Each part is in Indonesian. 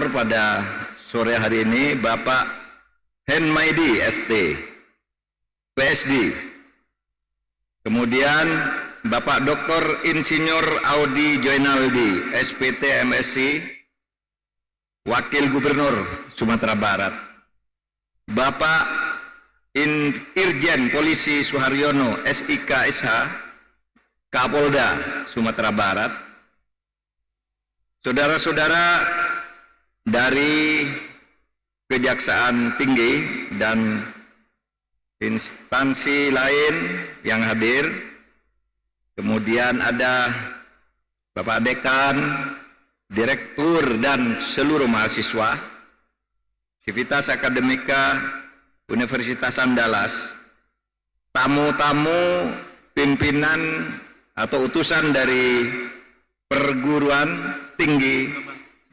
moderator pada sore hari ini Bapak Henmaidi ST, PSD. Kemudian Bapak Dr. Insinyur Audi Joinaldi, SPT MSc, Wakil Gubernur Sumatera Barat. Bapak Irjen Polisi Suharyono, SIK SH, Kapolda Sumatera Barat. Saudara-saudara dari Kejaksaan Tinggi dan instansi lain yang hadir, kemudian ada Bapak Dekan, Direktur dan seluruh mahasiswa, Sivitas Akademika Universitas Andalas, tamu-tamu pimpinan atau utusan dari perguruan tinggi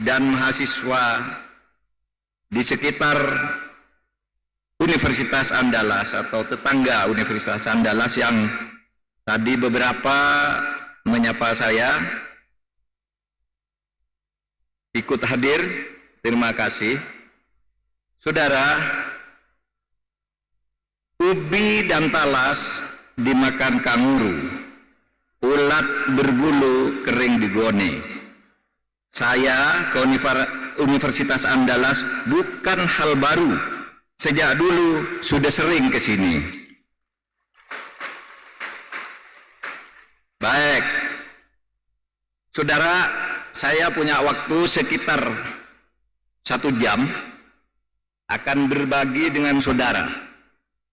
dan mahasiswa di sekitar Universitas Andalas atau tetangga Universitas Andalas yang tadi beberapa menyapa saya, ikut hadir, terima kasih. Saudara, ubi dan talas dimakan kanguru, ulat berbulu kering digone. Saya ke Universitas Andalas bukan hal baru, sejak dulu sudah sering ke sini. Baik, saudara, saya punya waktu sekitar 1 jam akan berbagi dengan saudara.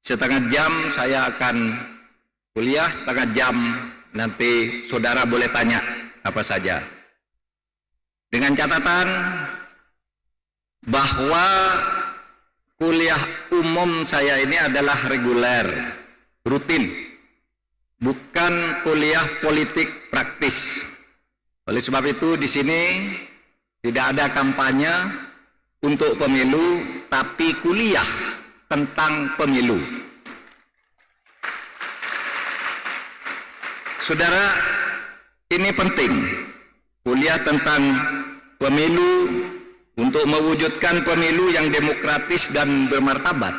Setengah jam saya akan kuliah, setengah jam nanti saudara boleh tanya apa saja. Dengan catatan bahwa kuliah umum saya ini adalah reguler, rutin, bukan kuliah politik praktis. Oleh sebab itu di sini tidak ada kampanye untuk pemilu, tapi kuliah tentang pemilu. Saudara, ini penting, kuliah tentang pemilu untuk mewujudkan pemilu yang demokratis dan bermartabat.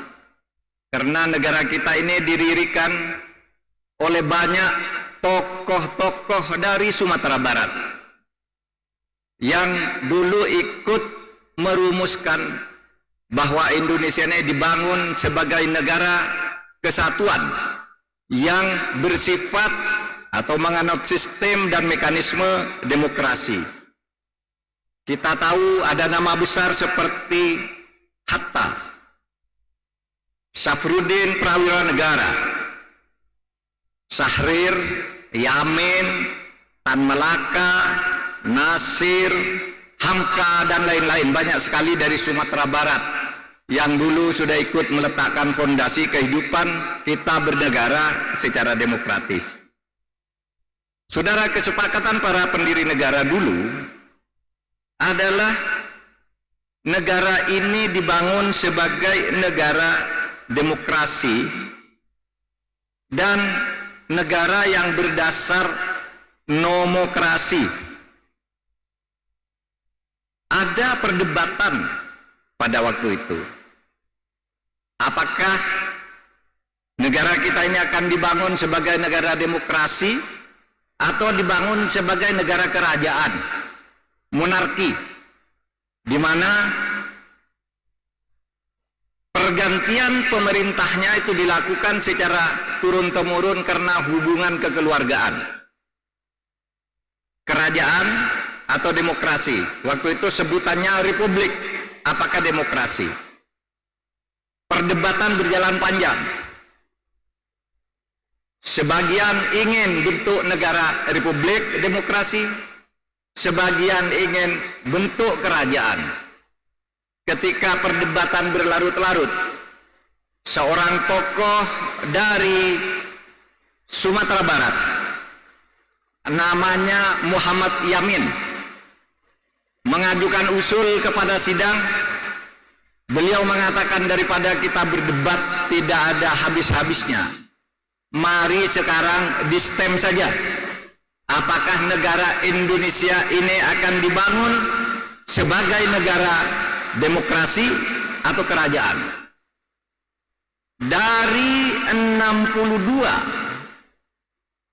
Karena negara kita ini didirikan oleh banyak tokoh-tokoh dari Sumatera Barat yang dulu ikut merumuskan bahwa Indonesia ini dibangun sebagai negara kesatuan yang bersifat atau menganut sistem dan mekanisme demokrasi. Kita tahu ada nama besar seperti Hatta, Safruddin Prawira Negara, Syahrir, Yamin, Tan Malaka, Nasir, Hamka, dan lain-lain. Banyak sekali dari Sumatera Barat yang dulu sudah ikut meletakkan fondasi kehidupan kita bernegara secara demokratis. Saudara, kesepakatan para pendiri negara dulu adalah negara ini dibangun sebagai negara demokrasi dan negara yang berdasar nomokrasi. Ada perdebatan pada waktu itu. Apakah negara kita ini akan dibangun sebagai negara demokrasi atau dibangun sebagai negara kerajaan, monarki, di mana pergantian pemerintahnya itu dilakukan secara turun-temurun karena hubungan kekeluargaan. Kerajaan atau demokrasi, waktu itu sebutannya republik, apakah demokrasi? Perdebatan berjalan panjang. Sebagian ingin bentuk negara republik demokrasi, sebagian ingin bentuk kerajaan. Ketika perdebatan berlarut-larut, seorang tokoh dari Sumatera Barat, namanya Muhammad Yamin, mengajukan usul kepada sidang. Beliau mengatakan, daripada kita berdebat tidak ada habis-habisnya, mari sekarang di-stem saja. Apakah negara Indonesia ini akan dibangun sebagai negara demokrasi atau kerajaan. Dari 62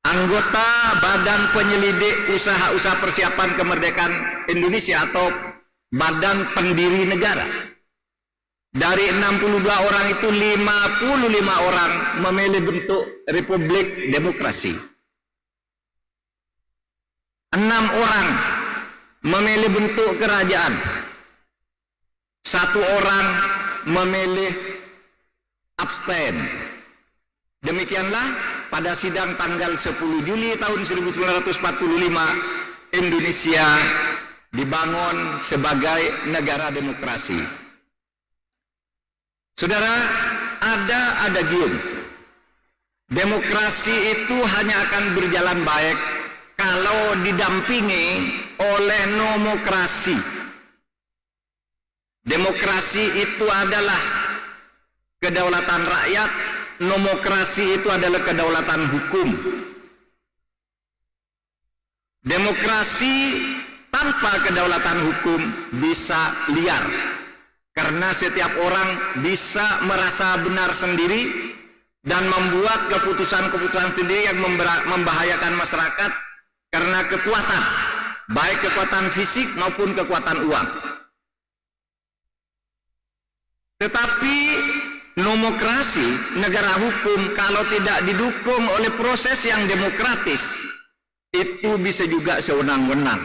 anggota Badan Penyelidik Usaha-Usaha Persiapan Kemerdekaan Indonesia atau Badan Pendiri Negara, dari 62 orang itu 55 orang memilih bentuk Republik Demokrasi, 6 orang memilih bentuk kerajaan, 1 orang memilih abstain. Demikianlah pada sidang tanggal 10 Juli tahun 1945 Indonesia dibangun sebagai negara demokrasi. Saudara, ada adagium. Demokrasi itu hanya akan berjalan baik kalau didampingi oleh nomokrasi. Demokrasi itu adalah kedaulatan rakyat, nomokrasi itu adalah kedaulatan hukum. Demokrasi tanpa kedaulatan hukum bisa liar, karena setiap orang bisa merasa benar sendiri dan membuat keputusan-keputusan sendiri yang membahayakan masyarakat karena kekuatan, baik kekuatan fisik maupun kekuatan uang. Tetapi nomokrasi, negara hukum, kalau tidak didukung oleh proses yang demokratis, itu bisa juga sewenang-wenang.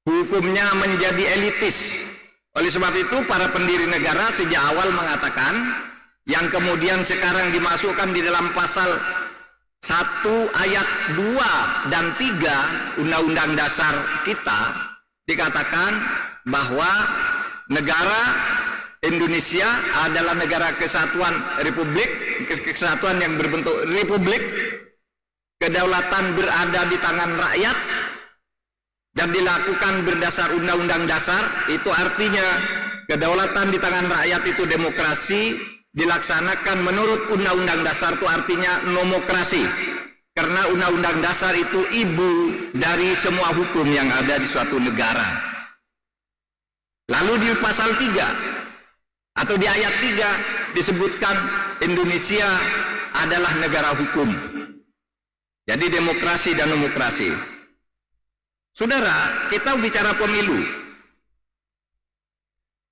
Hukumnya menjadi elitis. Oleh sebab itu para pendiri negara sejak awal mengatakan, yang kemudian sekarang dimasukkan di dalam pasal 1 ayat 2 dan 3 Undang-Undang Dasar kita, dikatakan bahwa negara Indonesia adalah negara kesatuan republik, kesatuan yang berbentuk republik, kedaulatan berada di tangan rakyat dan dilakukan berdasar undang-undang dasar. Itu artinya kedaulatan di tangan rakyat itu demokrasi, dilaksanakan menurut undang-undang dasar itu artinya nomokrasi, karena undang-undang dasar itu ibu dari semua hukum yang ada di suatu negara. Lalu di pasal 3 atau di ayat 3 disebutkan Indonesia adalah negara hukum. Jadi demokrasi dan nomokrasi. Saudara, kita bicara pemilu.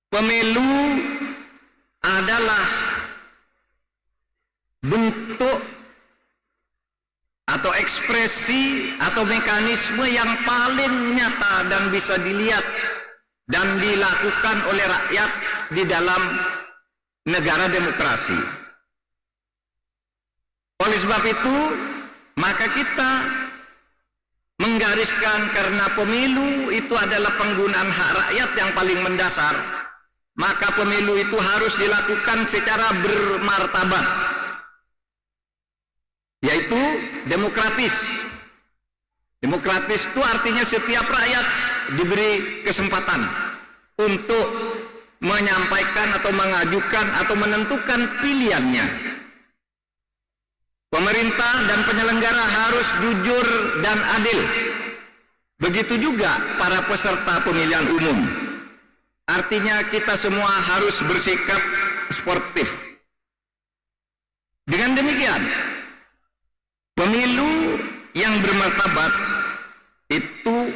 Pemilu adalah bentuk atau ekspresi atau mekanisme yang paling nyata dan bisa dilihat dan dilakukan oleh rakyat di dalam negara demokrasi. Oleh sebab itu, maka kita menggariskan karena pemilu itu adalah penggunaan hak rakyat yang paling mendasar, maka pemilu itu harus dilakukan secara bermartabat, yaitu demokratis. Demokratis itu artinya setiap rakyat diberi kesempatan untuk menyampaikan atau mengajukan atau menentukan pilihannya. Pemerintah dan penyelenggara harus jujur dan adil. Begitu juga para peserta pemilihan umum. Artinya kita semua harus bersikap sportif. Dengan demikian, pemilu yang bermartabat itu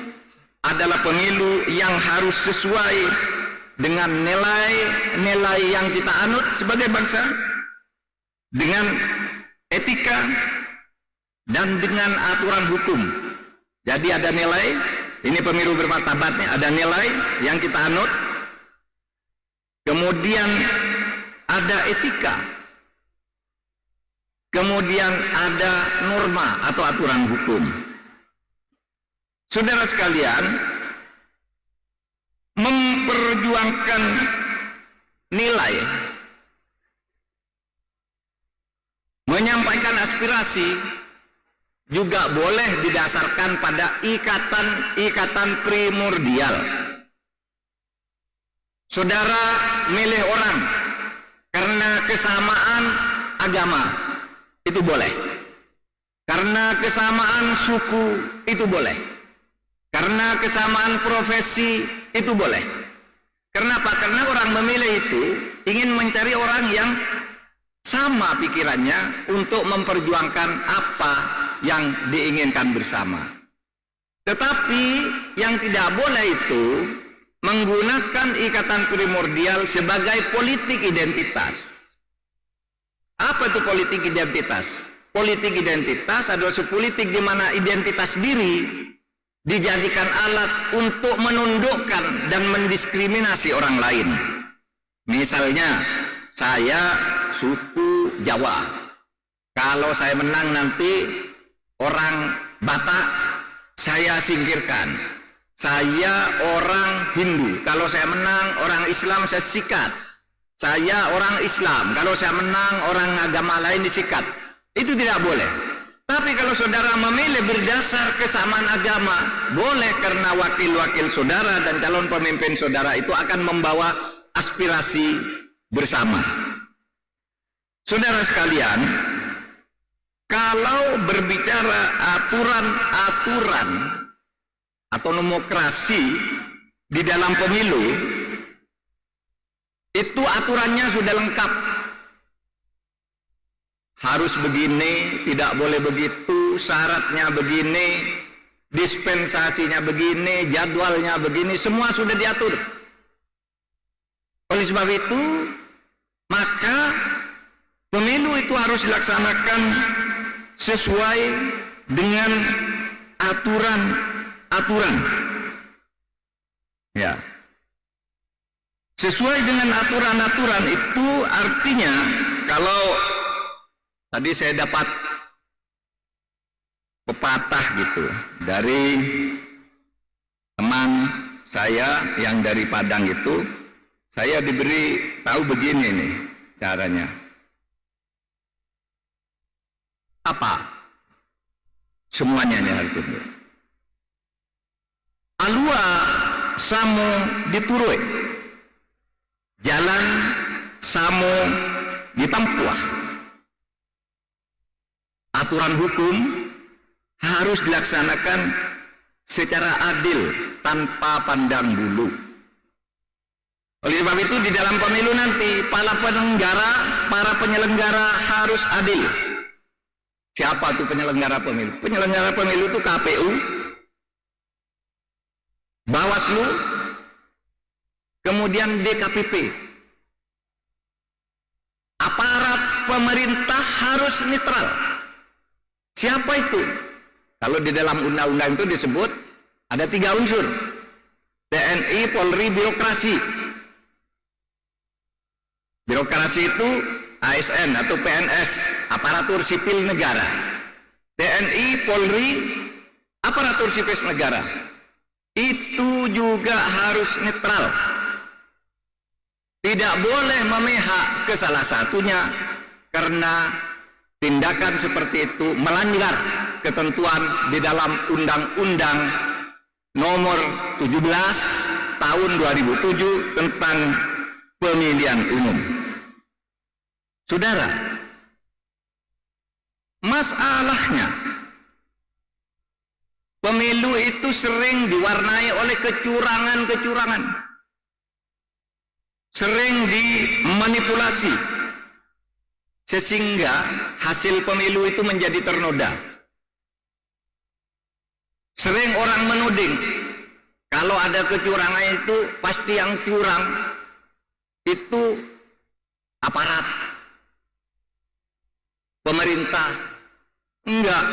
adalah pemilu yang harus sesuai dengan nilai-nilai yang kita anut sebagai bangsa, dengan etika dan dengan aturan hukum. Jadi ada nilai, ini pemilu bermartabatnya, ada nilai yang kita anut, kemudian ada etika, kemudian ada norma atau aturan hukum. Saudara sekalian, memperjuangkan nilai, menyampaikan aspirasi juga boleh didasarkan pada ikatan primordial. Saudara milih orang karena kesamaan agama, itu boleh. Karena kesamaan suku, itu boleh. Karena kesamaan profesi itu boleh. Kenapa? Karena orang memilih itu ingin mencari orang yang sama pikirannya untuk memperjuangkan apa yang diinginkan bersama. Tetapi yang tidak boleh itu menggunakan ikatan primordial sebagai politik identitas. Apa itu politik identitas? Politik identitas adalah sepolitik di mana identitas diri dijadikan alat untuk menundukkan dan mendiskriminasi orang lain. Misalnya, saya suku Jawa. Kalau saya menang nanti orang Batak saya singkirkan. Saya orang Hindu. Kalau saya menang orang Islam saya sikat. Saya orang Islam. Kalau saya menang orang agama lain disikat. Itu tidak boleh. Tapi kalau saudara memilih berdasar kesamaan agama, boleh, karena wakil-wakil saudara dan calon pemimpin saudara itu akan membawa aspirasi bersama. Saudara sekalian, kalau berbicara aturan-aturan atau demokrasi di dalam pemilu, itu aturannya sudah lengkap. Harus begini, tidak boleh begitu, syaratnya begini, dispensasinya begini, jadwalnya begini, semua sudah diatur. Oleh sebab itu, maka pemilu itu harus dilaksanakan sesuai dengan aturan-aturan. Ya. Sesuai dengan aturan-aturan itu artinya, kalau tadi saya dapat pepatah gitu dari teman saya yang dari Padang itu, saya diberi tahu begini nih caranya. Apa? Semuanya nih harus tunduk. Alua samu diturui, jalan samu ditempuh. Aturan hukum harus dilaksanakan secara adil tanpa pandang bulu. Oleh sebab itu di dalam pemilu nanti para penyelenggara harus adil. Siapa tuh penyelenggara pemilu? Penyelenggara pemilu itu KPU, Bawaslu, kemudian DKPP. Aparat pemerintah harus netral. Siapa itu? Kalau di dalam undang-undang itu disebut ada 3 unsur: TNI, Polri, birokrasi. Birokrasi itu ASN atau PNS, aparatur sipil negara. TNI, Polri, aparatur sipil negara. Itu juga harus netral. Tidak boleh memihak ke salah satunya, karena tindakan seperti itu melanggar ketentuan di dalam Undang-Undang Nomor 17 Tahun 2007 tentang Pemilihan Umum. Saudara, masalahnya pemilu itu sering diwarnai oleh kecurangan-kecurangan, sering dimanipulasi, sehingga hasil pemilu itu menjadi ternoda. Sering orang menuding kalau ada kecurangan itu pasti yang curang itu aparat pemerintah. Enggak.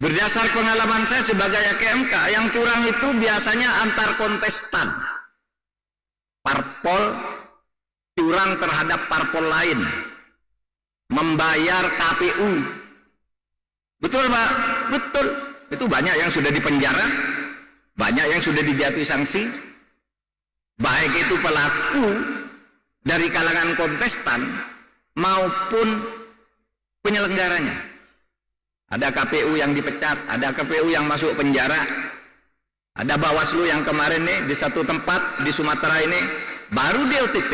Berdasar pengalaman saya sebagai KMK, yang curang itu biasanya antar kontestan. Parpol curang terhadap parpol lain, membayar KPU. Betul Pak? Betul. Itu banyak yang sudah dipenjara, banyak yang sudah dijatuhi sanksi, baik itu pelaku dari kalangan kontestan maupun penyelenggaranya. Ada KPU yang dipecat, ada KPU yang masuk penjara, ada Bawaslu yang kemarin nih di satu tempat di Sumatera ini baru di OTT.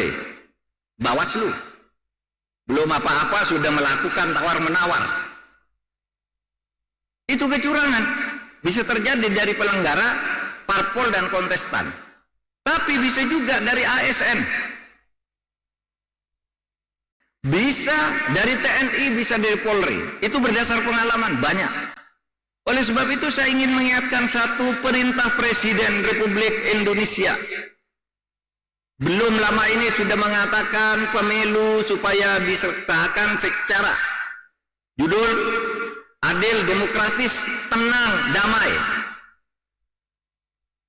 Bawaslu belum apa-apa sudah melakukan tawar-menawar. Itu kecurangan. Bisa terjadi dari penyelenggara, parpol dan kontestan. Tapi bisa juga dari ASN. Bisa dari TNI, bisa dari Polri. Itu berdasar pengalaman banyak. Oleh sebab itu saya ingin mengingatkan satu perintah Presiden Republik Indonesia. Belum lama ini sudah mengatakan pemilu supaya disahkan secara judul adil, demokratis, tenang, damai.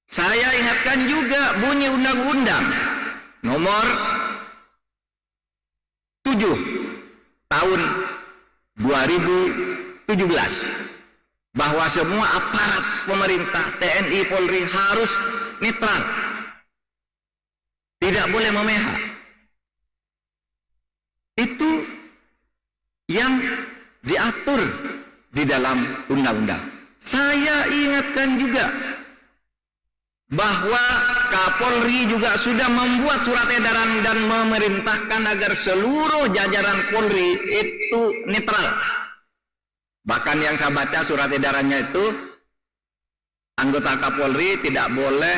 Saya ingatkan juga bunyi Undang-Undang nomor 7 tahun 2017 bahwa semua aparat pemerintah, TNI, Polri harus netral, tidak boleh memihak. Itu yang diatur di dalam undang-undang. Saya ingatkan juga bahwa Kapolri juga sudah membuat surat edaran dan memerintahkan agar seluruh jajaran Polri itu netral. Bahkan yang saya baca surat edarannya itu, anggota Kapolri tidak boleh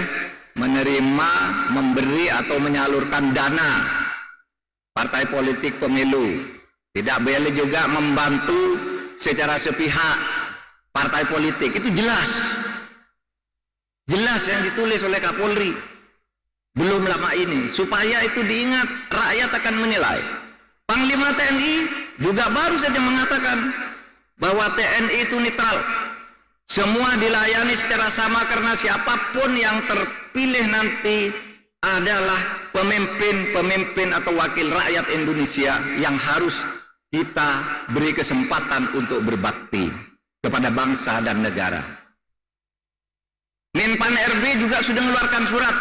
menerima, memberi atau menyalurkan dana partai politik pemilu. Tidak boleh juga membantu secara sepihak partai politik. Itu jelas. Jelas yang ditulis oleh Kapolri. Belum lama ini. Supaya itu diingat, rakyat akan menilai. Panglima TNI juga baru saja mengatakan bahwa TNI itu netral. Semua dilayani secara sama karena siapapun yang terpilih nanti adalah pemimpin atau wakil rakyat Indonesia yang harus kita beri kesempatan untuk berbakti kepada bangsa dan negara. Menpan RB juga sudah mengeluarkan surat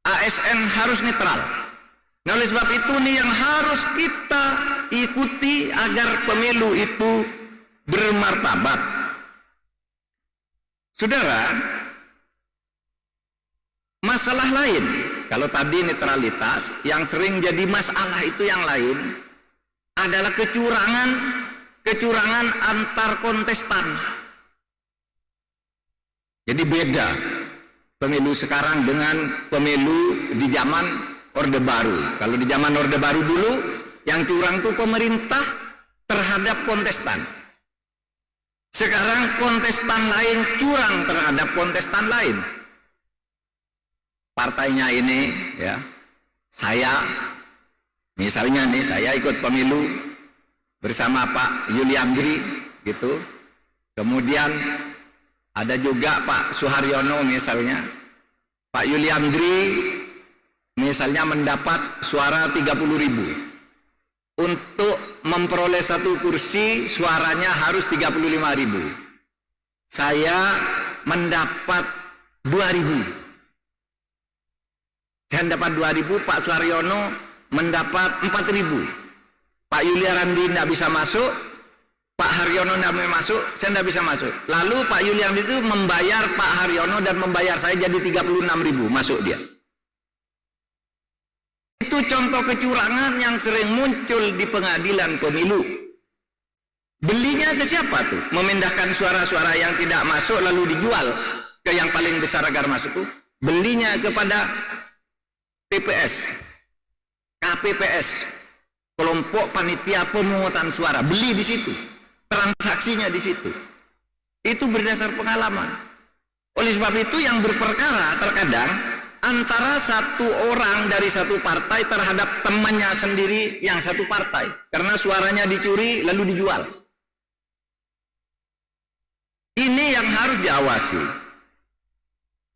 ASN harus netral. Nah, oleh sebab itu nih yang harus kita ikuti agar pemilu itu bermartabat. Saudara, masalah lain, kalau tadi netralitas, yang sering jadi masalah itu yang lain adalah kecurangan antar kontestan. Jadi beda pemilu sekarang dengan pemilu di zaman Orde Baru. Kalau di zaman Orde Baru dulu, yang curang itu pemerintah terhadap kontestan. Sekarang kontestan lain curang terhadap kontestan lain. Partainya ini, ya, saya, misalnya nih, saya ikut pemilu bersama Pak Yuliandri, gitu. Kemudian ada juga Pak Suharyono misalnya. Pak Yuliandri misalnya mendapat suara 30.000. Untuk memperoleh satu kursi suaranya harus 35.000. Saya mendapat 2.000. Saya dapat 2.000, Pak Suharyono mendapat 4.000. Pak Yuliandri tidak bisa masuk, Pak Haryono tidak mau masuk, saya tidak bisa masuk. Lalu Pak Yuliandri itu membayar Pak Haryono dan membayar saya jadi 36.000 masuk dia. Itu contoh kecurangan yang sering muncul di pengadilan pemilu. Belinya ke siapa tuh? Memindahkan suara-suara yang tidak masuk lalu dijual ke yang paling besar agar masuk tuh. Belinya kepada PPS, KPPS, kelompok panitia pemungutan suara. Beli di situ. Transaksinya di situ. Itu berdasar pengalaman. Oleh sebab itu yang berperkara terkadang antara satu orang dari satu partai terhadap temannya sendiri yang satu partai. Karena suaranya dicuri lalu dijual. Ini yang harus diawasi.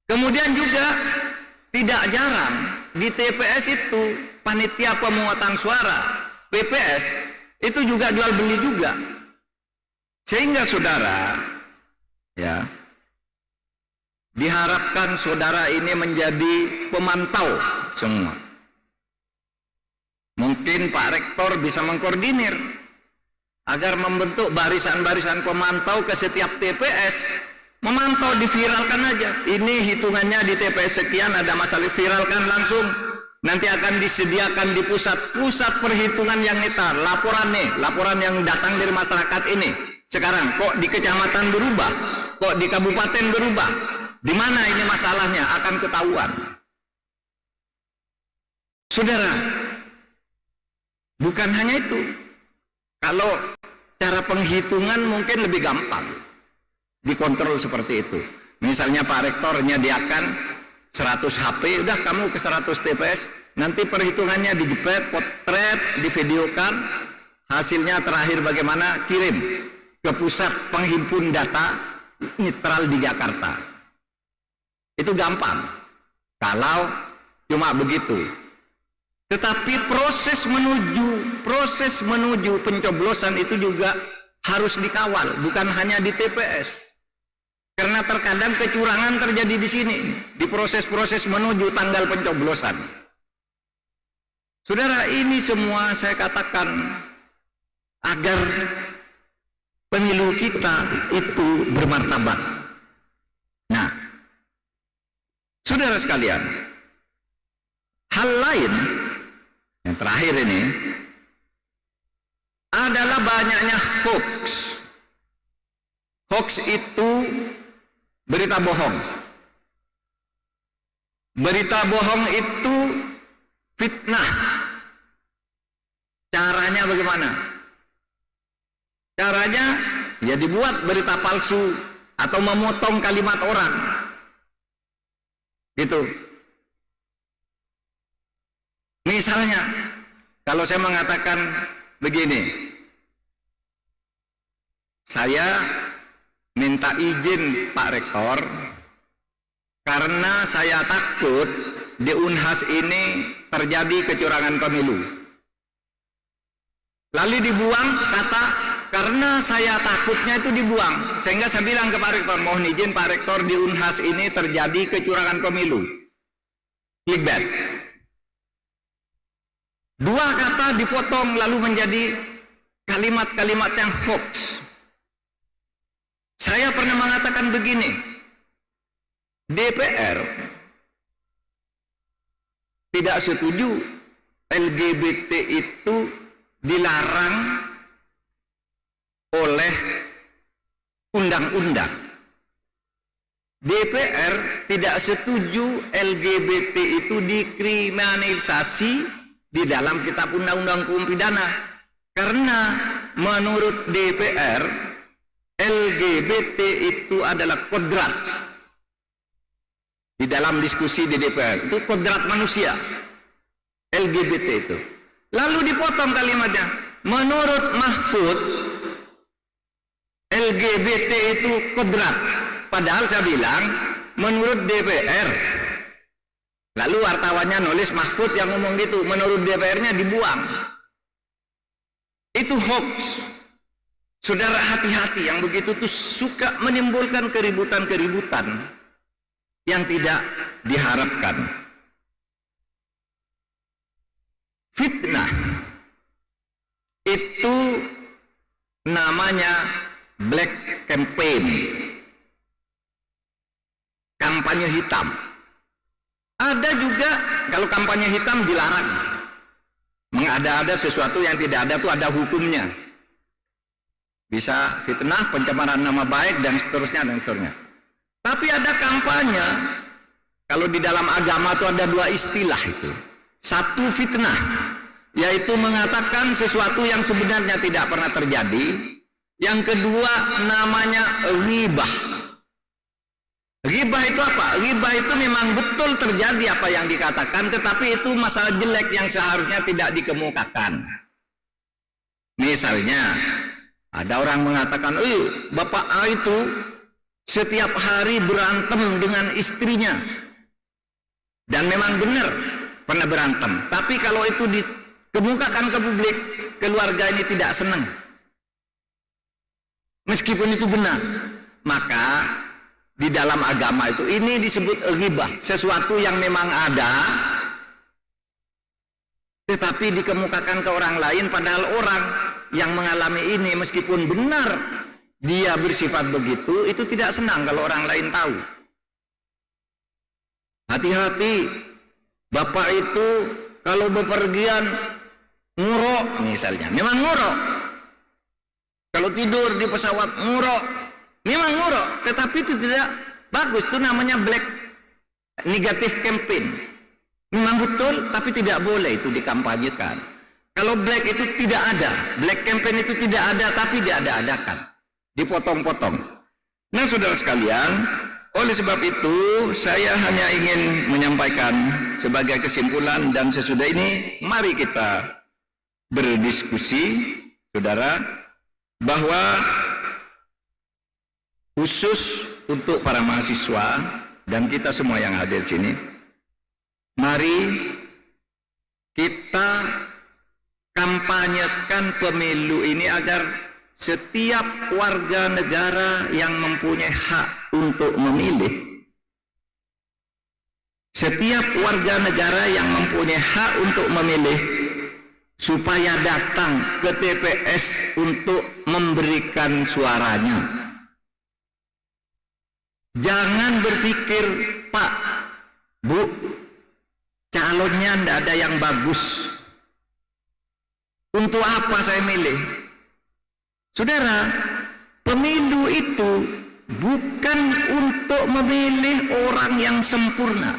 Kemudian juga tidak jarang di TPS itu panitia pemungutan suara, PPS, itu juga jual beli juga. Sehingga saudara, ya, diharapkan saudara ini menjadi pemantau semua. Mungkin Pak Rektor bisa mengkoordinir agar membentuk barisan-barisan pemantau ke setiap TPS. Memantau, diviralkan aja. Ini hitungannya di TPS sekian ada masalah, viralkan langsung. Nanti akan disediakan di pusat perhitungan yang netral. Laporan nih, laporan yang datang dari masyarakat ini. Sekarang kok di kecamatan berubah, kok di kabupaten berubah? Di mana ini masalahnya? Akan ketahuan. Saudara, bukan hanya itu. Kalau cara penghitungan mungkin lebih gampang dikontrol seperti itu. Misalnya Pak Rektor nyediakan 100 HP, udah kamu ke 100 TPS, nanti perhitungannya dijepret, potret, divideokan, hasilnya terakhir bagaimana, kirim ke pusat penghimpun data netral di Jakarta. Itu gampang kalau cuma begitu. Tetapi proses menuju pencoblosan itu juga harus dikawal, bukan hanya di TPS. Karena terkadang kecurangan terjadi di sini, di proses-proses menuju tanggal pencoblosan. Saudara, ini semua saya katakan agar pemilu kita itu bermartabat. Nah, saudara sekalian, hal lain yang terakhir ini adalah banyaknya hoax. Hoax itu berita bohong. Berita bohong itu fitnah. Caranya bagaimana? Caranya ya dibuat berita palsu atau memotong kalimat orang. Gitu. Misalnya, kalau saya mengatakan begini, saya minta izin Pak Rektor karena saya takut di Unhas ini terjadi kecurangan pemilu. Lalu dibuang kata, karena saya takutnya itu dibuang. Sehingga saya bilang ke Pak Rektor, mohon izin Pak Rektor, di Unhas ini terjadi kecurangan pemilu. Clickbait. Dua kata dipotong lalu menjadi kalimat-kalimat yang hoax. Saya pernah mengatakan begini, DPR tidak setuju LGBT itu dilarang oleh undang-undang. DPR tidak setuju LGBT itu dikriminalisasi di dalam kitab undang-undang hukum pidana, karena menurut DPR LGBT itu adalah kodrat. Di dalam diskusi di DPR itu kodrat manusia, LGBT itu. Lalu dipotong kalimatnya, menurut Mahfud LGBT itu kodrat, padahal saya bilang menurut DPR. Lalu wartawannya nulis Mahfud yang ngomong gitu, menurut DPR-nya dibuang. Itu hoax. Saudara, hati-hati, yang begitu tuh suka menimbulkan keributan-keributan yang tidak diharapkan. Fitnah itu namanya black campaign, kampanye hitam. Ada juga kalau kampanye hitam dilarang. Mengada-ada sesuatu yang tidak ada itu ada hukumnya. Bisa fitnah, pencemaran nama baik dan seterusnya dan seterusnya. Tapi ada kampanye, kalau di dalam agama itu ada dua istilah itu. Satu fitnah, yaitu mengatakan sesuatu yang sebenarnya tidak pernah terjadi. Yang kedua namanya ghibah. Ghibah itu apa? Ghibah itu memang betul terjadi apa yang dikatakan, tetapi itu masalah jelek yang seharusnya tidak dikemukakan. Misalnya, ada orang mengatakan, Bapak A itu setiap hari berantem dengan istrinya. Dan memang benar pernah berantem. Tapi kalau itu dikemukakan ke publik, keluarga ini tidak senang. Meskipun itu benar, maka di dalam agama itu ini disebut ghibah, sesuatu yang memang ada tetapi dikemukakan ke orang lain, padahal orang yang mengalami ini meskipun benar dia bersifat begitu, itu tidak senang kalau orang lain tahu. Hati-hati, Bapak itu kalau bepergian ngurok misalnya, memang ngurok. Kalau tidur di pesawat ngurok, Memang ngorok, tetapi itu tidak bagus. Itu namanya black negative campaign. Memang betul, tapi tidak boleh itu dikampanyekan. Kalau black itu tidak ada, black campaign itu tidak ada, tapi diada-adakan, dipotong-potong. Nah, saudara sekalian, oleh sebab itu saya hanya ingin menyampaikan sebagai kesimpulan, dan sesudah ini mari kita berdiskusi, saudara, bahwa khusus untuk para mahasiswa dan kita semua yang hadir sini, mari kita kampanyekan pemilu ini agar setiap warga negara yang mempunyai hak untuk memilih, setiap warga negara yang mempunyai hak untuk memilih, supaya datang ke TPS untuk memberikan suaranya. Jangan berpikir, Pak, Bu, calonnya tidak ada yang bagus, untuk apa saya milih? Saudara, pemilu itu bukan untuk memilih orang yang sempurna.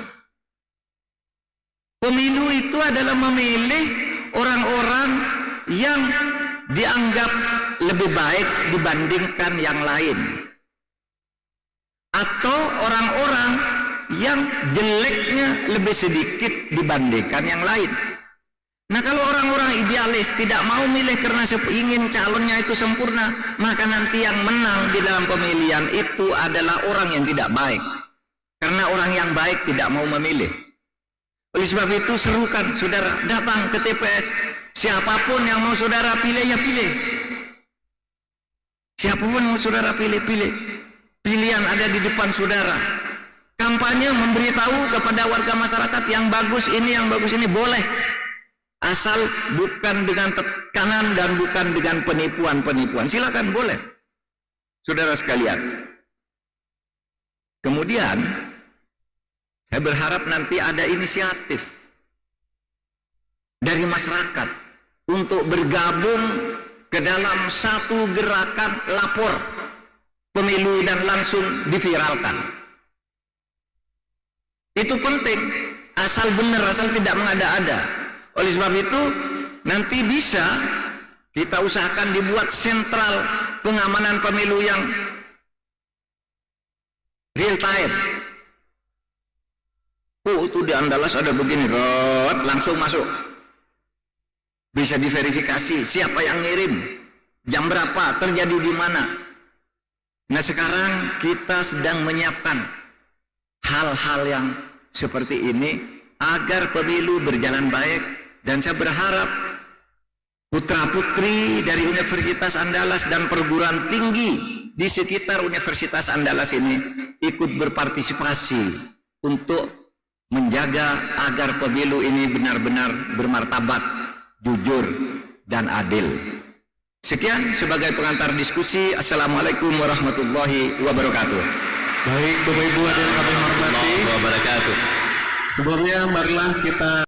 Pemilu itu adalah memilih orang-orang yang dianggap lebih baik dibandingkan yang lain, atau orang-orang yang jeleknya lebih sedikit dibandingkan yang lain. Nah, kalau orang-orang idealis tidak mau milih karena ingin calonnya itu sempurna, maka nanti yang menang di dalam pemilihan itu adalah orang yang tidak baik, karena orang yang baik tidak mau memilih. Oleh sebab itu, serukan saudara datang ke TPS. Siapapun yang mau saudara pilih, ya pilih. Siapapun mau saudara pilih, pilih. Pilihan ada di depan saudara. Kampanye memberitahu kepada warga masyarakat yang bagus ini boleh, asal bukan dengan tekanan dan bukan dengan penipuan-penipuan. Silakan, boleh, saudara sekalian. Kemudian saya berharap nanti ada inisiatif dari masyarakat untuk bergabung ke dalam satu gerakan lapor pemilu dan langsung diviralkan. Itu penting, asal benar, asal tidak mengada-ada. Oleh sebab itu, nanti bisa kita usahakan dibuat sentral pengamanan pemilu yang real time. Oh, itu di Andalas ada begini, langsung masuk. Bisa diverifikasi siapa yang ngirim, jam berapa, terjadi di mana. Nah, sekarang kita sedang menyiapkan hal-hal yang seperti ini agar pemilu berjalan baik, dan saya berharap putra-putri dari Universitas Andalas dan perguruan tinggi di sekitar Universitas Andalas ini ikut berpartisipasi untuk menjaga agar pemilu ini benar-benar bermartabat, jujur, dan adil. Sekian sebagai pengantar diskusi. Assalamualaikum warahmatullahi wabarakatuh. Baik, Bapak Ibu yang kami hormati, sebelumnya marilah kita